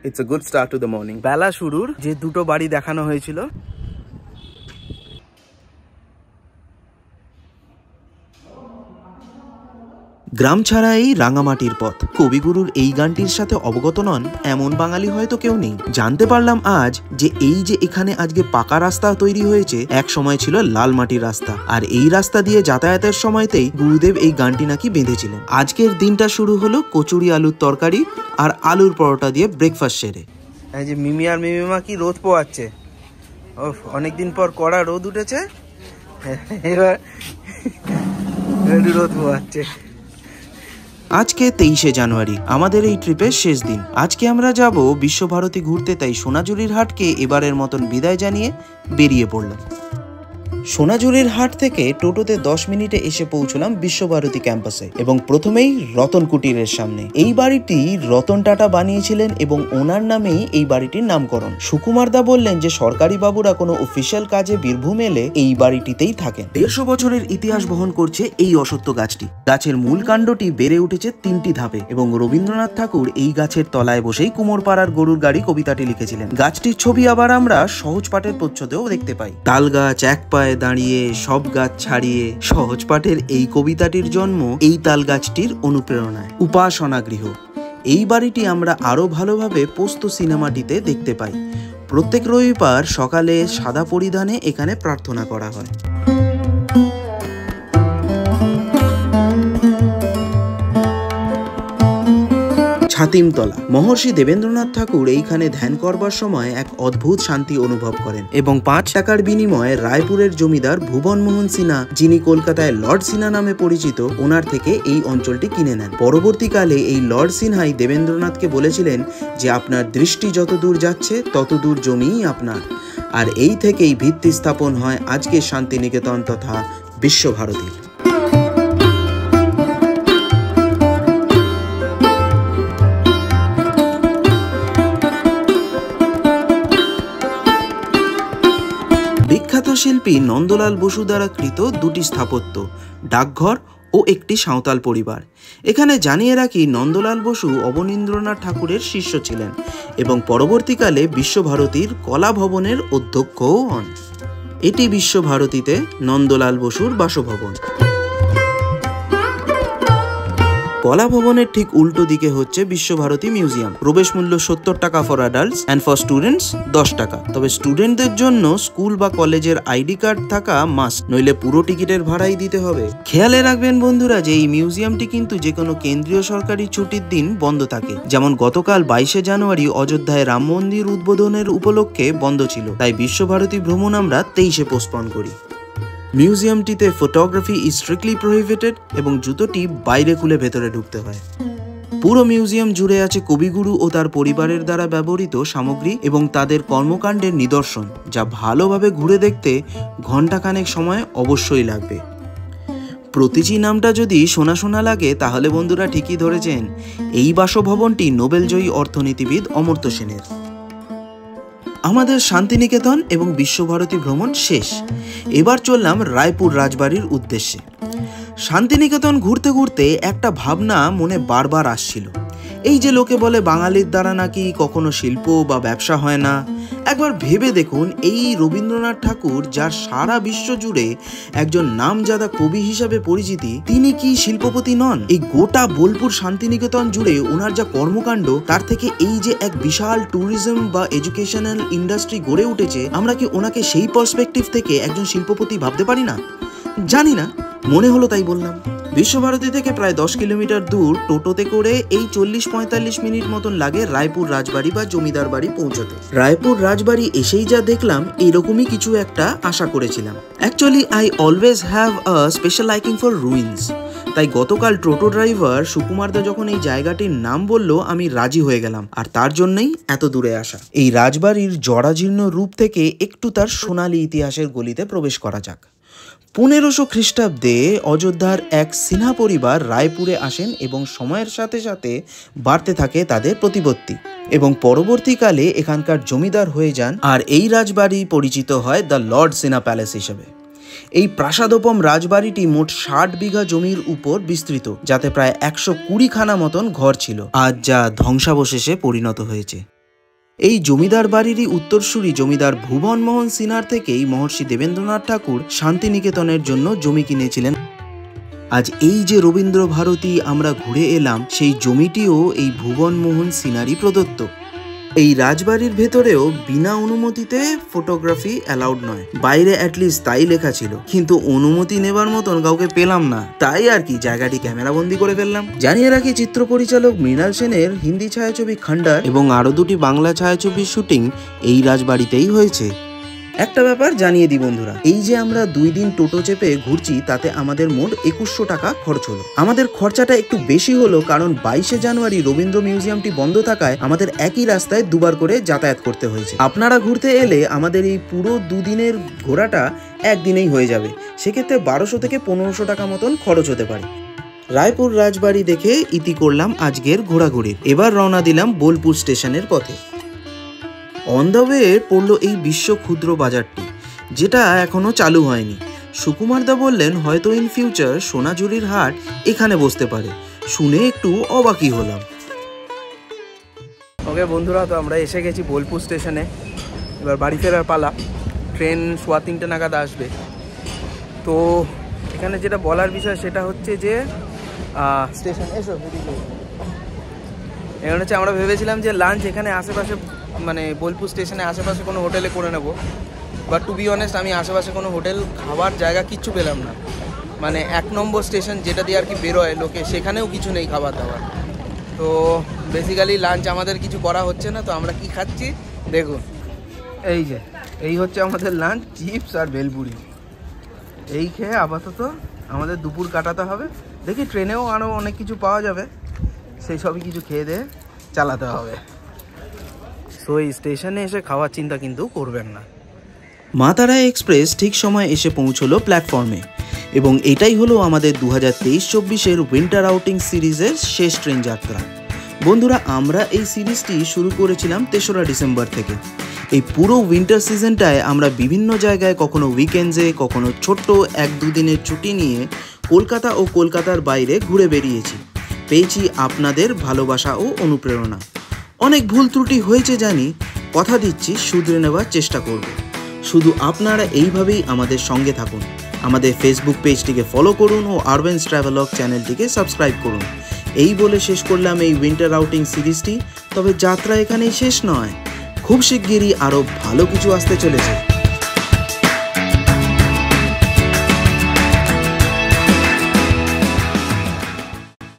It's a good start to the morning. বেলা শুরুর যে দুটো বাড়ি দেখানো হয়েছিল, গ্রাম ছাড়া এই রাঙামাটির পথ। কবিগুরুর এই গানটির সাথে অবগত নন এমন বাঙালি হয়তো কেউ নেই। জানতে পারলাম আজ যে এই যে এখানে আজকে পাকা রাস্তা তৈরি হয়েছে, এক সময় ছিল লাল মাটির রাস্তা, আর এই রাস্তা দিয়ে যাতায়াতের সময়তেই গুরুদেব এই গানটি নাকি বেঁধেছিলেন। আজকের দিনটা শুরু হলো কচুরি আলুর তরকারি আর আলুর পরোটা দিয়ে ব্রেকফাস্ট সেরে। এই যে মিমি আর মিমিমা কি রোদ পোয়াচ্ছে। অনেকদিন পর কড়া রোদ উঠেছে, এবার রোদ পোয়াচ্ছে। আজকে 23শে জানুয়ারি, আমাদের এই ট্রিপের শেষ দিন। আজকে আমরা যাব বিশ্বভারতী ঘুরতে, তাই সোনাঝুরির হাটকে এবারের মতন বিদায় জানিয়ে বেরিয়ে পড়লাম। সোনাঝুরির হাট থেকে টোটোতে 10 মিনিটে এসে পৌঁছলাম বিশ্বভারতী ক্যাম্পাসে এবং প্রথমেই রতন কুটিরের সামনে। এই বাড়িটি রতন টাটা বানিয়েছিলেন এবং ওনার নামেই এই বাড়িটির নামকরণ। সুকুমার দা বললেন যে সরকারি বাবুরা কোনো অফিসিয়াল কাজে বীরভূম এলে এই বাড়িটিতেই থাকেন। 150 বছরের ইতিহাস বহন করছে এই অশ্বত্থ গাছটি। গাছের মূল কাণ্ডটি বেড়ে উঠেছে 3টি ধাপে এবং রবীন্দ্রনাথ ঠাকুর এই গাছের তলায় বসেই কুমোরপাড়ার গরুর গাড়ি কবিতাটি লিখেছিলেন। গাছটির ছবি আবার আমরা সহজ পাঠের প্রচ্ছদেও দেখতে পাই। তাল গাছ এক পায়ে দাঁড়িয়ে সব গাছ ছাড়িয়ে, সহজ পাঠের এই কবিতাটির জন্ম এই তাল গাছটির অনুপ্রেরণায়। উপাসনা গৃহ, এই বাড়িটি আমরা আরো ভালোভাবে পোস্ত সিনেমাটিতে দেখতে পাই। প্রত্যেক রবিবার সকালে সাদা পরিধানে এখানে প্রার্থনা করা হয়। ছাতিমতলা, মহর্ষি দেবেন্দ্রনাথ ঠাকুর এইখানে ধ্যান করবার সময় এক অদ্ভুত শান্তি অনুভব করেন এবং 5 টাকার বিনিময়ে রায়পুরের জমিদার ভুবন মোহন সিনহা, যিনি কলকাতায় লর্ড সিনহা নামে পরিচিত, ওনার থেকে এই অঞ্চলটি কিনে নেন। পরবর্তীকালে এই লর্ড সিনহাই দেবেন্দ্রনাথকে বলেছিলেন যে আপনার দৃষ্টি যত দূর যাচ্ছে তত দূর জমিই আপনার, আর এই থেকেই ভিত্তি স্থাপন হয় আজকের শান্তিনিকেতন তথা বিশ্বভারতীর। বিখ্যাত শিল্পী নন্দলাল বসু দ্বারা কৃত 2টি স্থাপত্য, ডাকঘর ও একটি সাঁওতাল পরিবার। এখানে জানিয়ে রাখি, নন্দলাল বসু অবনীন্দ্রনাথ ঠাকুরের শিষ্য ছিলেন এবং পরবর্তীকালে বিশ্বভারতীর কলা ভবনের অধ্যক্ষও হন। এটি বিশ্বভারতীতে নন্দলাল বসুর বাসভবন। কলা ভবনের ঠিক উল্টো দিকে হচ্ছে বিশ্বভারতী মিউজিয়াম। প্রবেশ মূল্য 70 টাকা for adults and for students 10 টাকা। তবে স্টুডেন্টদের জন্য স্কুল বা কলেজের আইডি কার্ড থাকা মাস্ট, নইলে পুরো টিকিটের ভাড়াই দিতে হবে। খেয়ালে রাখবেন বন্ধুরা যে এই মিউজিয়ামটি কিন্তু যে কোনো কেন্দ্রীয় সরকারি ছুটির দিন বন্ধ থাকে। যেমন গতকাল 22শে জানুয়ারি অযোধ্যায় রাম মন্দির উদ্বোধনের উপলক্ষে বন্ধ ছিল, তাই বিশ্বভারতী ভ্রমণ আমরা 23শে পোস্টপন করি। মিউজিয়ামটিতে ফটোগ্রাফি ইজ স্ট্রিক্টলি প্রহিবিটেড এবং জুতোটি বাইরে খুলে ভেতরে ঢুকতে হয়। পুরো মিউজিয়াম জুড়ে আছে কবিগুরু ও তার পরিবারের দ্বারা ব্যবহৃত সামগ্রী এবং তাদের কর্মকাণ্ডের নিদর্শন, যা ভালোভাবে ঘুরে দেখতে ঘণ্টাখানেক সময় অবশ্যই লাগবে। প্রতিটি নামটা যদি শোনা শোনা লাগে তাহলে বন্ধুরা ঠিকই ধরেছেন, এই বাসভবনটি নোবেলজয়ী অর্থনীতিবিদ অমর্ত্য সেনের। আমাদের শান্তিনিকেতন এবং বিশ্বভারতী ভ্রমণ শেষ। এবার চললাম রায়পুর রাজবাড়ির উদ্দেশ্যে। শান্তিনিকেতন ঘুরতে ঘুরতে একটা ভাবনা মনে বারবার আসছিল। এই যে লোকে বলে বাঙালির দ্বারা নাকি কখনো শিল্প বা ব্যবসা হয় না, একবার ভেবে দেখুন, এই রবীন্দ্রনাথ ঠাকুর, যার সারা বিশ্ব জুড়ে একজন নামজাদা কবি হিসাবে পরিচিতি, তিনি কি শিল্পপতি নন? এই গোটা বোলপুর শান্তিনিকেতন জুড়ে ওনার যা কর্মকাণ্ড, তার থেকে এই যে এক বিশাল ট্যুরিজম বা এডুকেশনাল ইন্ডাস্ট্রি গড়ে উঠেছে, আমরা কি ওনাকে সেই পার্সপেক্টিভ থেকে একজন শিল্পপতি ভাবতে পারি না? জানি না, মনে হলো তাই বললাম। বিশ্বভারতী থেকে প্রায় 10 কিলোমিটার দূর টোটোতে করে এই 40-45 মিনিট মতন লাগে রায়পুর রাজবাড়ি বা জমিদার বাড়ি পৌঁছতে। রায়পুর রাজবাড়ি এসেই যা দেখলাম, এইরকমই কিছু একটা আশা করেছিলাম। Actually I always have a special liking for ruins, তাই গতকাল টোটো ড্রাইভার সুকুমারদা যখন এই জায়গাটির নাম বলল, আমি রাজি হয়ে গেলাম, আর তার জন্যই এত দূরে আসা। এই রাজবাড়ির জরাজীর্ণ রূপ থেকে একটু তার সোনালী ইতিহাসের গলিতে প্রবেশ করা যাক। 1500 খ্রিস্টাব্দে অযোধ্যার এক সিনহা পরিবার রায়পুরে আসেন এবং সময়ের সাথে সাথে বাড়তে থাকে তাদের প্রতিপত্তি এবং পরবর্তীকালে এখানকার জমিদার হয়ে যান, আর এই রাজবাড়ি পরিচিত হয় দ্য লর্ড সিনহা প্যালেস হিসেবে। এই প্রাসাদোপম রাজবাড়িটি মোট 60 বিঘা জমির উপর বিস্তৃত, যাতে প্রায় 120 খানা মতন ঘর ছিল, আজ যা ধ্বংসাবশেষে পরিণত হয়েছে। এই জমিদার বাড়িরই উত্তরসূরি জমিদার ভুবন মোহন সিনহার থেকেই মহর্ষি দেবেন্দ্রনাথ ঠাকুর শান্তিনিকেতনের জন্য জমি কিনেছিলেন। আজ এই যে রবীন্দ্র ভারতী আমরা ঘুরে এলাম, সেই জমিটিও এই ভুবন মোহন সিনহারই প্রদত্ত। এই রাজবাড়ির ভেতরেও বিনা অনুমতিতে ফটোগ্রাফি অ্যালাউড নয়, বাইরে অ্যাটলিস্ট তাই লেখা ছিল, কিন্তু অনুমতি নেবার মতন কাউকে পেলাম না, তাই আর কি জায়গাটি ক্যামেরাবন্দি করে ফেললাম। জানিয়ে রাখি, চিত্র পরিচালক মৃণাল সেনের হিন্দি ছায়াছবি খণ্ডার এবং আরো দুটি বাংলা ছায়াছবির শুটিং এই রাজবাড়িতেই হয়েছে। একটা ব্যাপার জানিয়ে দিই বন্ধুরা, এই যে আমরা 2 দিন টোটো চেপে ঘুরছি, তাতে আমাদের মোট 2100 টাকা খরচ হলো। আমাদের খরচাটা একটু বেশি হলো কারণ 22শে জানুয়ারি রবীন্দ্র মিউজিয়ামটি বন্ধ থাকায় আমাদের একই রাস্তায় দুবার করে যাতায়াত করতে হয়েছে। আপনারা ঘুরতে এলে আমাদের এই পুরো 2 দিনের ঘোরাটা একদিনেই হয়ে যাবে, সেক্ষেত্রে 1200 থেকে 1500 টাকা মতন খরচ হতে পারে। রায়পুর রাজবাড়ি দেখে ইতি করলাম আজকের ঘোরাঘুরির। এবার রওনা দিলাম বোলপুর স্টেশনের পথে। অন দ্য ওয়ে পড়লো এই বিশ্ব ক্ষুদ্র বাজারটি, যেটা এখনো চালু হয়নি। সুকুমারদা বললেন হয়তো ইন ফিউচার সোনাঝুরির হাট এখানে বসতে পারে, শুনে একটু অবাকই হলাম। ওকে বন্ধুরা, তো আমরা এসে গেছি বোলপুর স্টেশনে। এবার বাড়ি ফেরার পালা। ট্রেন 3:15 নাগাদ আসবে। তো এখানে যেটা বলার বিষয় সেটা হচ্ছে যে স্টেশন এখানে হচ্ছে আমরা ভেবেছিলাম যে লাঞ্চ এখানে আশেপাশে, মানে বোলপুর স্টেশনে আশেপাশে কোনো হোটেলে করে নেব, বাট টু বি অনেস্ট আমি আশেপাশে কোনো হোটেল খাবার জায়গা কিচ্ছু পেলাম না। মানে 1 নম্বর স্টেশন যেটা দিয়ে আর কি বেরোয় লোকে, সেখানেও কিছু নেই খাবার দাবার। তো বেসিক্যালি লাঞ্চ আমাদের কিছু করা হচ্ছে না। তো আমরা কি খাচ্ছি দেখুন, এই হচ্ছে আমাদের লাঞ্চ, চিপস আর ভেলপুরি। এই খেয়ে আপাতত আমাদের দুপুর কাটাতে হবে। দেখি ট্রেনেও আরও অনেক কিছু পাওয়া যাবে, সেই সবই কিছু খেয়ে দিয়ে চালাতে হবে। সো এই স্টেশনে এসে খাওয়ার চিন্তা কিন্তু করবেন না। মা তারা এক্সপ্রেস ঠিক সময় এসে পৌঁছলো প্ল্যাটফর্মে, এবং এটাই হলো আমাদের 2023-24 উইন্টার আউটিং সিরিজের শেষ ট্রেন যাত্রা। বন্ধুরা, আমরা এই সিরিজটি শুরু করেছিলাম 3রা ডিসেম্বর থেকে। এই পুরো উইন্টার সিজনটায় আমরা বিভিন্ন জায়গায়, কখনো উইকেন্ডসে, কখনো ছোট্ট 1-2 দিনের ছুটি নিয়ে কলকাতা ও কলকাতার বাইরে ঘুরে বেরিয়েছি। পেয়েছি আপনাদের ভালোবাসা ও অনুপ্রেরণা। অনেক ভুল ত্রুটি হয়েছে জানি, কথা দিচ্ছি শুধরে নেওয়ার চেষ্টা করব। শুধু আপনারা এইভাবেই আমাদের সঙ্গে থাকুন। আমাদের ফেসবুক পেজটিকে ফলো করুন ও আরবেন্স ট্রাভেলগ চ্যানেলটিকে সাবস্ক্রাইব করুন। এই বলে শেষ করলাম এই উইন্টার আউটিং সিরিজটি। তবে যাত্রা এখানেই শেষ নয়, খুব শিগগিরই আরও ভালো কিছু আসতে চলেছে।